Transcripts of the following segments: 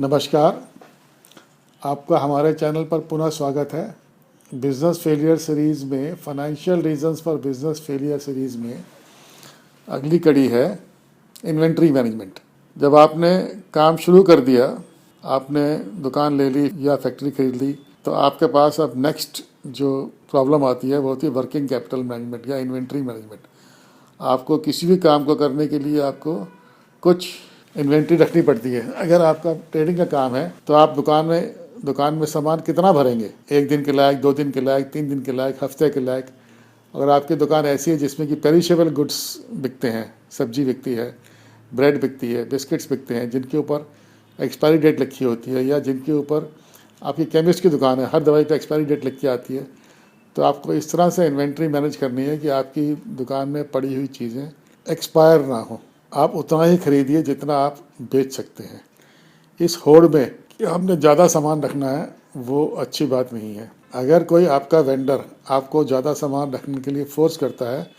नमस्कार, आपका हमारे चैनल पर पुनः स्वागत है। बिज़नेस फेलियर सीरीज़ में financial reasons for business failure series में अगली कड़ी है इन्वेंट्री मैनेजमेंट। जब आपने काम शुरू कर दिया, आपने दुकान ले ली या फैक्ट्री खरीद ली, तो आपके पास अब नेक्स्ट जो प्रॉब्लम आती है वो होती है वर्किंग कैपिटल मैनेजमेंट या इन्वेंट्री मैनेजमेंट। आपको किसी भी काम को करने के लिए आपको कुछ इन्वेंट्री रखनी पड़ती है। अगर आपका ट्रेडिंग का काम है तो आप दुकान में सामान कितना भरेंगे, 1 दिन के लायक, 2 दिन के लायक, 3 दिन के लायक, हफ्ते के लायक। अगर आपकी दुकान ऐसी है जिसमें कि पेरिशेबल गुड्स बिकते हैं, सब्जी बिकती है, ब्रेड बिकती है, बिस्किट्स बिकते हैं, जिनके ऊपर एक्सपायरी डेट लिखी होती है, या जिनके ऊपर आपकी केमिस्ट की दुकान है, हर दवाई पर एक्सपायरी डेट लिख के आती है, तो आपको इस तरह से इन्वेंट्री मैनेज करनी है कि आपकी दुकान में पड़ी हुई चीज़ें एक्सपायर ना हो। आप उतना ही खरीदिए जितना आप बेच सकते हैं। इस होड़ में कि हमने ज़्यादा सामान रखना है, वो अच्छी बात नहीं है। अगर कोई आपका वेंडर आपको ज़्यादा सामान रखने के लिए फोर्स करता है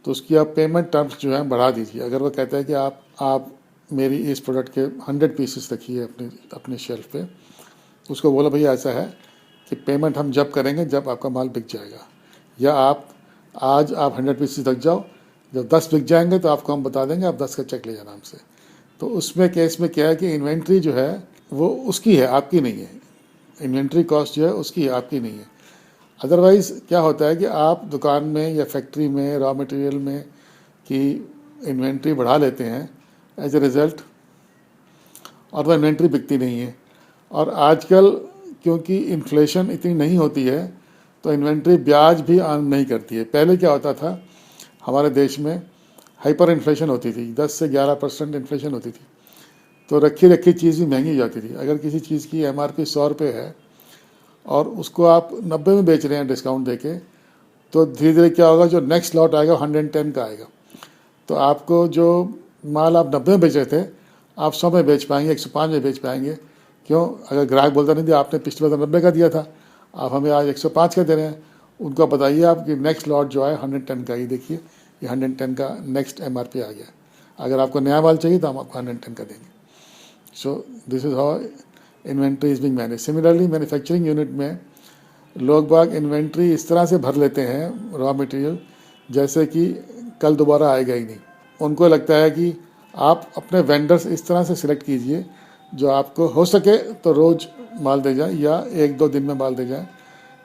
तो उसकी आप पेमेंट टर्म्स जो हैं बढ़ा दीजिए। अगर वो कहता है कि आप मेरी इस प्रोडक्ट के 100 पीसेस रखिए अपने शेल्फ पे, उसको बोला भैया ऐसा है कि पेमेंट हम जब करेंगे जब आपका माल बिक जाएगा, या आज आप 100 पीसेस रख जाओ, जब 10 बिक जाएंगे तो आपको हम बता देंगे, आप 10 का चेक ले जाना हमसे। तो उसमें केस में क्या है कि इन्वेंट्री जो है वो उसकी है, आपकी नहीं है। इन्वेंट्री कॉस्ट जो है उसकी है, आपकी नहीं है। अदरवाइज़ क्या होता है कि आप दुकान में या फैक्ट्री में रॉ मटेरियल में की इन्वेंट्री बढ़ा लेते हैं एज ए रिज़ल्ट, और वह इन्वेंट्री बिकती नहीं है। और आजकल क्योंकि इन्फ्लेशन इतनी नहीं होती है तो इन्वेंट्री ब्याज भी अर्न नहीं करती है। पहले क्या होता था, हमारे देश में हाइपर इन्फ्लेशन होती थी, 10 से 11% इन्फ्लेशन होती थी, तो रखी चीज़ भी महंगी हो जाती थी। अगर किसी चीज़ की MRP 100 रुपये है और उसको आप 90 में बेच रहे हैं डिस्काउंट देके, तो धीरे धीरे क्या होगा, जो नेक्स्ट लॉट आएगा 110 का आएगा। तो आपको जो माल आप 90 में बेच रहे थे, आप 100 में बेच पाएंगे, 105 में बेच पाएंगे। क्यों? अगर ग्राहक बोलता नहीं, आपने पिछले बार 90 का दिया था, आप हमें आज 105 का दे रहे हैं, उनको बताइए आप कि नेक्स्ट लॉट जो है 110 का, ये देखिए ये 110 का नेक्स्ट MRP आ गया। अगर आपको नया माल चाहिए तो हम आपको 110 का देंगे। So this is how inventory is being manage. Similarly manufacturing unit में लोग बाग इन्वेंट्री इस तरह से भर लेते हैं रॉ मटेरियल, जैसे कि कल दोबारा आएगा ही नहीं। उनको लगता है कि आप अपने वेंडर्स इस तरह से सिलेक्ट कीजिए जो आपको हो सके तो रोज़ माल दे जाए, या 1-2 दिन में माल दे जाए,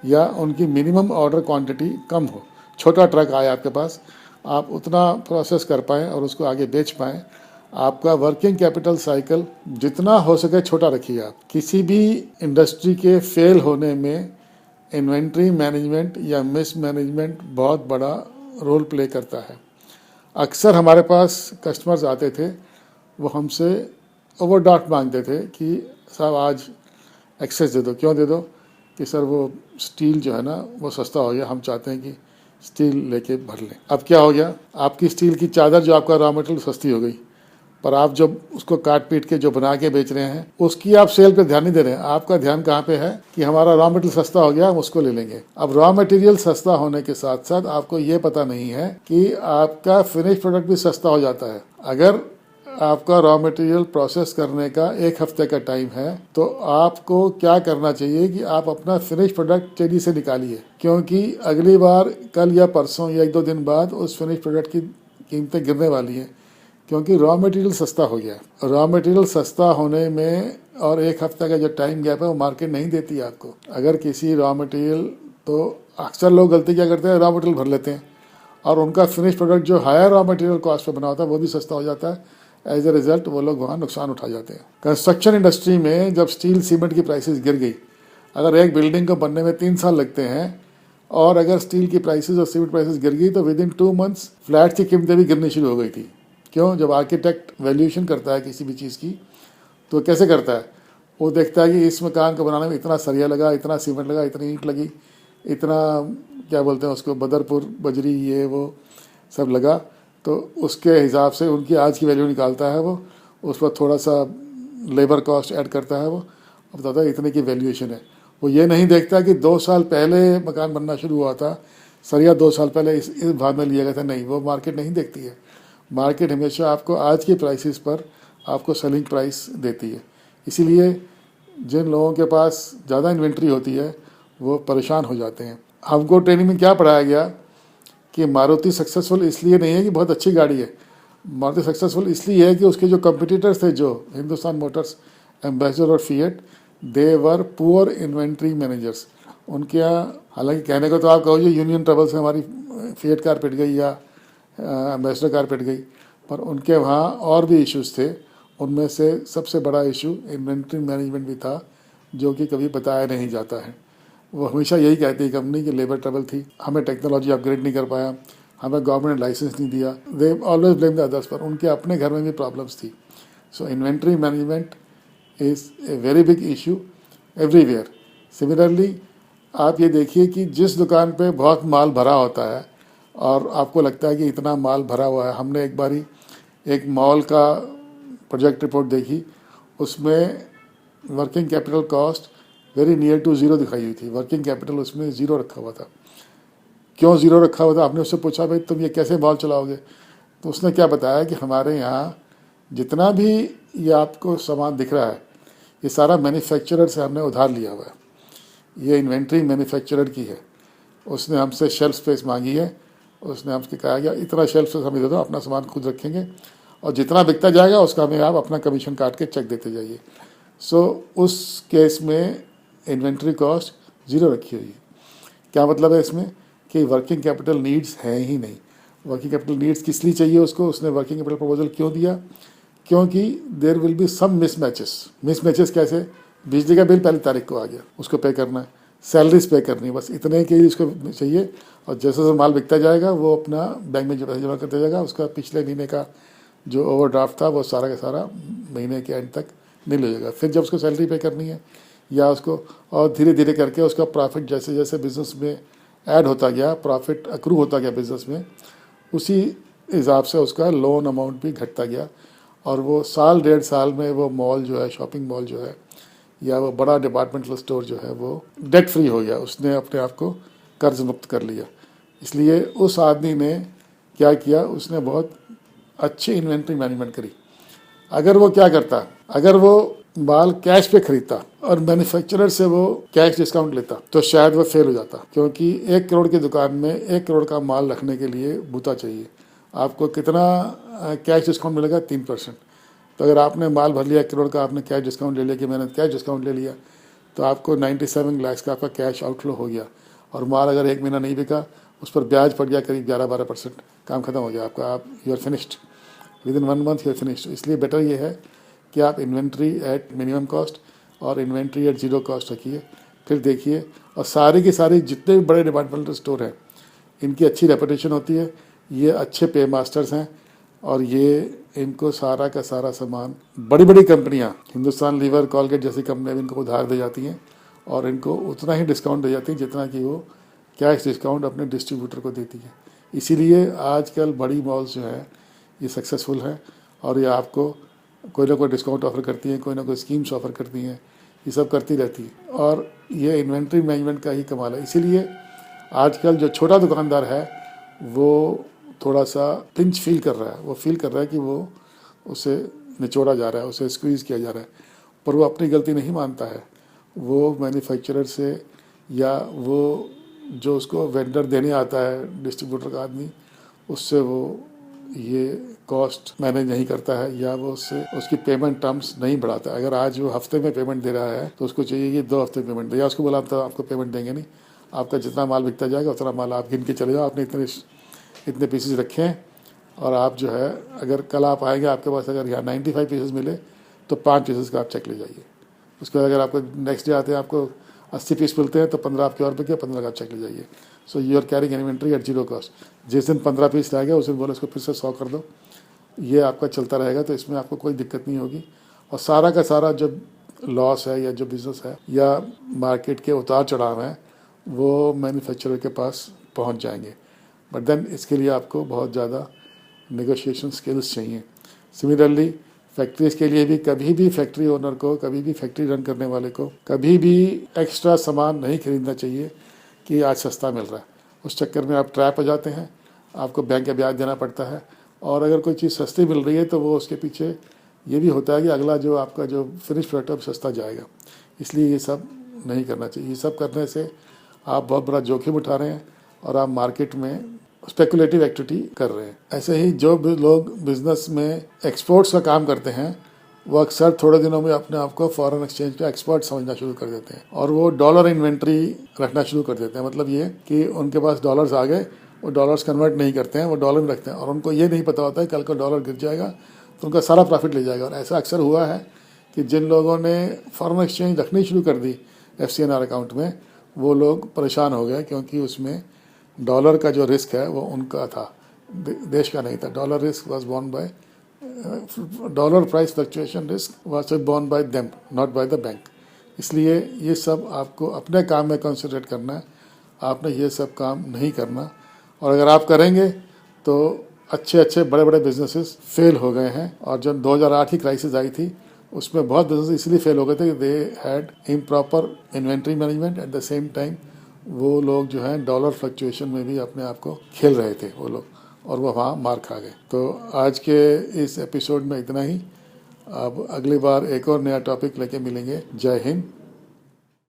या उनकी मिनिमम ऑर्डर क्वांटिटी कम हो। छोटा ट्रक आए आपके पास, आप उतना प्रोसेस कर पाएँ और उसको आगे बेच पाएँ। आपका वर्किंग कैपिटल साइकिल जितना हो सके छोटा रखिए। आप किसी भी इंडस्ट्री के फेल होने में इन्वेंट्री मैनेजमेंट या मिस मैनेजमेंट बहुत बड़ा रोल प्ले करता है। अक्सर हमारे पास कस्टमर्स आते थे, वो हमसे ओवरड्राफ्ट मांगते थे कि साहब आज एक्सेस दे दो। क्यों दे दो? कि सर वो स्टील जो है ना वो सस्ता हो गया, हम चाहते हैं कि स्टील लेके भर लें। अब क्या हो गया, आपकी स्टील की चादर जो आपका रॉ मटेरियल सस्ती हो गई, पर आप जब उसको काट पीट के जो बना के बेच रहे हैं उसकी आप सेल पे ध्यान नहीं दे रहे हैं। आपका ध्यान कहाँ पे है कि हमारा रॉ मटेरियल सस्ता हो गया, हम उसको ले लेंगे। अब रॉ मटेरियल सस्ता होने के साथ साथ आपको ये पता नहीं है कि आपका फिनिश प्रोडक्ट भी सस्ता हो जाता है। अगर आपका रॉ मटेरियल प्रोसेस करने का 1 हफ्ते का टाइम है तो आपको क्या करना चाहिए कि आप अपना फिनिश प्रोडक्ट तेजी से निकालिए, क्योंकि अगली बार कल या परसों या 1-2 दिन बाद उस फिनिश प्रोडक्ट की कीमतें गिरने वाली हैं, क्योंकि रॉ मटेरियल सस्ता हो गया। रॉ मटेरियल सस्ता होने में और 1 हफ्ते का जो टाइम गैप है वो मार्केट नहीं देती है आपको। अगर किसी रॉ मटेरियल, तो अक्सर लोग गलती क्या करते हैं, रॉ मटेरियल भर लेते हैं और उनका फिनिश प्रोडक्ट जो हायर रॉ मटेरियल कॉस्ट पे बना होता है वो भी सस्ता हो जाता है। एज ए रिजल्ट वो लोग वहाँ नुकसान उठा जाते हैं। कंस्ट्रक्शन इंडस्ट्री में जब स्टील सीमेंट की प्राइसेस गिर गई, अगर एक बिल्डिंग को बनने में 3 साल लगते हैं और अगर स्टील की प्राइसेस और सीमेंट प्राइसेस गिर गई तो विद इन 2 मंथ्स फ्लैट की कीमतें भी गिरनी शुरू हो गई थी। क्यों? जब आर्किटेक्ट वैल्यूएशन करता है किसी भी चीज़ की तो कैसे करता है, वो देखता है कि इस मकान को बनाने में इतना सरिया लगा, इतना सीमेंट लगा, इतनी ईंट लगी, इतना क्या बोलते हैं उसको, बदरपुर बजरी ये वो सब लगा, तो उसके हिसाब से उनकी आज की वैल्यू निकालता है। वो उस पर थोड़ा सा लेबर कॉस्ट ऐड करता है, वो बताता है इतने की वैल्यूएशन है। वो ये नहीं देखता कि 2 साल पहले मकान बनना शुरू हुआ था, सरिया 2 साल पहले इस भाव में लिया गया था। नहीं, वो मार्केट नहीं देखती है। मार्केट हमेशा आपको आज की प्राइसेस पर आपको सेलिंग प्राइस देती है। इसीलिए जिन लोगों के पास ज़्यादा इन्वेंट्री होती है वो परेशान हो जाते हैं। हमको ट्रेनिंग में क्या पढ़ाया गया कि मारुति सक्सेसफुल इसलिए नहीं है कि बहुत अच्छी गाड़ी है, मारुति सक्सेसफुल इसलिए है कि उसके जो कंपटीटर्स थे, जो हिंदुस्तान मोटर्स, एम्बेसडर और फिएट, दे वर पुअर इन्वेंट्री मैनेजर्स। उनके यहाँ, हालांकि कहने को तो आप कहोगे यूनियन ट्रबल से हमारी फिएट कार पिट गई या एम्बेसडर कार पिट गई, पर उनके वहाँ और भी इश्यूज थे। उनमें से सबसे बड़ा इशू इन्वेंट्री मैनेजमेंट भी था, जो कि कभी बताया नहीं जाता है। वो हमेशा यही कहती है कंपनी की लेबर ट्रबल थी, हमें टेक्नोलॉजी अपग्रेड नहीं कर पाया, हमें गवर्नमेंट लाइसेंस नहीं दिया। They always blame the others, पर उनके अपने घर में भी प्रॉब्लम्स थी। So inventory management is a very big issue everywhere. Similarly आप ये देखिए कि जिस दुकान पे बहुत माल भरा होता है और आपको लगता है कि इतना माल भरा हुआ है, हमने एक बारी एक मॉल का प्रोजेक्ट रिपोर्ट देखी, उसमें working capital cost very near to zero दिखाई हुई थी। वर्किंग कैपिटल उसमें ज़ीरो रखा हुआ था। क्यों ज़ीरो रखा हुआ था? आपने उससे पूछा भाई तुम ये कैसे मॉल चलाओगे? तो उसने क्या बताया कि हमारे यहाँ जितना भी ये आपको सामान दिख रहा है, ये सारा मैन्युफैक्चरर से हमने उधार लिया हुआ है। ये इन्वेंट्री मैन्युफैक्चरर की है। उसने हमसे शेल्फ स्पेस मांगी है, उसने हमसे कहा गया इतना शेल्फ स्पेस हमें दे दो, अपना सामान खुद रखेंगे और जितना बिकता जाएगा उसका हमें आप अपना कमीशन काट के चेक देते जाइए। सो उस केस में इन्वेंट्री कॉस्ट ज़ीरो रखी हुई है। क्या मतलब है इसमें कि वर्किंग कैपिटल नीड्स है ही नहीं। वर्किंग कैपिटल नीड्स किस लिए चाहिए उसको? उसने वर्किंग कैपिटल प्रपोजल क्यों दिया? क्योंकि देयर विल बी सम मिसमैचेस। मिसमैचेस कैसे? बिजली का बिल पहली तारीख को आ गया, उसको पे करना है, सैलरीज पे करनी है, बस इतने के लिए उसको चाहिए। और जैसे जैसे माल बिकता जाएगा वो अपना बैंक में जमा करते जाएगा, उसका पिछले महीने का जो ओवरड्राफ्ट था वो सारा का सारा महीने के एंड तक मिल हो जाएगा। फिर जब उसको सैलरी पे करनी है या उसको, और धीरे धीरे करके उसका प्रॉफिट जैसे जैसे बिजनेस में ऐड होता गया, प्रॉफिट अक्रू होता गया बिजनेस में, उसी हिसाब से उसका लोन अमाउंट भी घटता गया। और वो साल डेढ़ साल में वो मॉल जो है, शॉपिंग मॉल जो है या वो बड़ा डिपार्टमेंटल स्टोर जो है वो डेट फ्री हो गया, उसने अपने आप को कर्ज मुक्त कर लिया। इसलिए उस आदमी ने क्या किया, उसने बहुत अच्छी इन्वेंट्री मैनेजमेंट करी। अगर वो क्या करता, अगर वो माल कैश पे खरीदता और मैन्युफैक्चरर से वो कैश डिस्काउंट लेता तो शायद वो फेल हो जाता, क्योंकि 1 करोड़ की दुकान में 1 करोड़ का माल रखने के लिए बूता चाहिए। आपको कितना कैश डिस्काउंट मिलेगा? 3%। तो अगर आपने माल भर लिया 1 करोड़ का, आपने कैश डिस्काउंट ले लिया कि मैंने कैश डिस्काउंट ले लिया, तो आपको 97 लाख का आपका कैश आउटफ्लो हो गया। और माल अगर 1 महीना नहीं बिका, उस पर ब्याज पड़ गया करीब 11-12%, काम खत्म हो गया आपका, आप you are finished within 1 month, you are finished. इसलिए बेटर ये है कि आप इन्वेंट्री एट मिनिमम कॉस्ट और इन्वेंट्री एट ज़ीरो कॉस्ट रखिए। फिर देखिए, और सारी की सारी जितने भी बड़े डिपार्टमेंटल स्टोर हैं इनकी अच्छी रेपुटेशन होती है, ये अच्छे पे मास्टर्स हैं और ये इनको सारा का सारा सामान बड़ी बड़ी कंपनियां, हिंदुस्तान लीवर, कॉलगेट जैसी कंपनियां भी इनको उधार दे जाती हैं और इनको उतना ही डिस्काउंट दे जाती हैं जितना कि वो कैश डिस्काउंट अपने डिस्ट्रीब्यूटर को देती है। इसीलिए आजकल बड़ी मॉल्स जो है ये सक्सेसफुल हैं और ये आपको कोई ना कोई डिस्काउंट ऑफर करती हैं, कोई ना कोई स्कीम्स ऑफर करती हैं, ये सब करती रहती है। और ये इन्वेंट्री मैनेजमेंट का ही कमाल है। इसीलिए आजकल जो छोटा दुकानदार है वो थोड़ा सा पिंच फील कर रहा है, वो फील कर रहा है कि वो उसे निचोड़ा जा रहा है, उसे स्क्वीज़ किया जा रहा है, पर वो अपनी गलती नहीं मानता है। वो मैन्युफैक्चरर से या वो जो उसको वेंडर देने आता है, डिस्ट्रीब्यूटर का आदमी, उससे वो ये कॉस्ट मैनेज नहीं करता है या वो उससे उसकी पेमेंट टर्म्स नहीं बढ़ाता। अगर आज वो हफ्ते में पेमेंट दे रहा है तो उसको चाहिए कि 2 हफ्ते पेमेंट दे, या उसको बोला तो आपको पेमेंट देंगे नहीं, आपका जितना माल बिकता जाएगा उतना माल आप गिन के चले जाओ, आपने इतने पीसेज रखे हैं और आप जो है अगर कल आप आएंगे आपके पास अगर यहाँ 95 पीसेज मिले तो 5 पीसेज का आप चेक ले जाइए। उसके बाद अगर आपको नेक्स्ट डे आते हैं आपको 80 पीस मिलते हैं तो 15 आपके और बिके, 15 का आप चेक ले जाइए। So you are carrying inventory at zero cost. जिस दिन 15 पीस रह गया उस दिन बोले उसको फिर से 100 कर दो, ये आपका चलता रहेगा, तो इसमें आपको कोई दिक्कत नहीं होगी। और सारा का सारा जो लॉस है या जो बिज़नेस है या मार्केट के उतार चढ़ाव हैं वो मैन्युफैक्चरर के पास पहुंच जाएंगे, बट देन इसके लिए आपको बहुत ज़्यादा नेगोशिएशन स्किल्स चाहिए। सिमिलरली फैक्ट्रीज़ के लिए भी कभी भी फैक्ट्री ओनर को, कभी भी फैक्ट्री रन करने वाले को कभी भी एक्स्ट्रा सामान नहीं खरीदना चाहिए कि आज सस्ता मिल रहा है। उस चक्कर में आप ट्रैप हो जाते हैं, आपको बैंक का ब्याज देना पड़ता है। और अगर कोई चीज़ सस्ती मिल रही है तो वो उसके पीछे ये भी होता है कि अगला जो आपका जो फिनिश प्रोडक्ट है वो सस्ता जाएगा। इसलिए ये सब नहीं करना चाहिए। ये सब करने से आप बहुत बड़ा जोखिम उठा रहे हैं और आप मार्केट में स्पेकुलेटिव एक्टिविटी कर रहे हैं। ऐसे ही जो भी लोग बिजनेस में एक्सपोर्ट्स का काम करते हैं वो अक्सर थोड़े दिनों में अपने आप को फॉरेन एक्सचेंज का एक्सपर्ट समझना शुरू कर देते हैं और वो डॉलर इन्वेंट्री रखना शुरू कर देते हैं। मतलब ये कि उनके पास डॉलर्स आ गए, वो डॉलर्स कन्वर्ट नहीं करते हैं, वो डॉलर में रखते हैं और उनको ये नहीं पता होता है कल को डॉलर गिर जाएगा तो उनका सारा प्रॉफिट ले जाएगा। और ऐसा अक्सर हुआ है कि जिन लोगों ने फॉरेन एक्सचेंज रखनी शुरू कर दी FCNR अकाउंट में, वो लोग परेशान हो गए क्योंकि उसमें डॉलर का जो रिस्क है वो उनका था, देश का नहीं था। Dollar risk was borne by dollar price fluctuation risk was borne by them, not by the bank. इसलिए ये सब आपको अपने काम में कंसंट्रेट करना है, आपने ये सब काम नहीं करना। और अगर आप करेंगे तो अच्छे बड़े बड़े बिजनेसेस फेल हो गए हैं। और जब 2008 की क्राइसिस आई थी उसमें बहुत बिजनेस इसलिए फेल हो गए थे कि they had improper inventory management. At the same time वो लोग जो हैं डॉलर फ्लक्चुएशन में भी अपने आप को खेल रहे थे वो लोग, और वो वहाँ मार खा गए। तो आज के इस एपिसोड में इतना ही। अब अगली बार एक और नया टॉपिक लेके मिलेंगे। जय हिंद,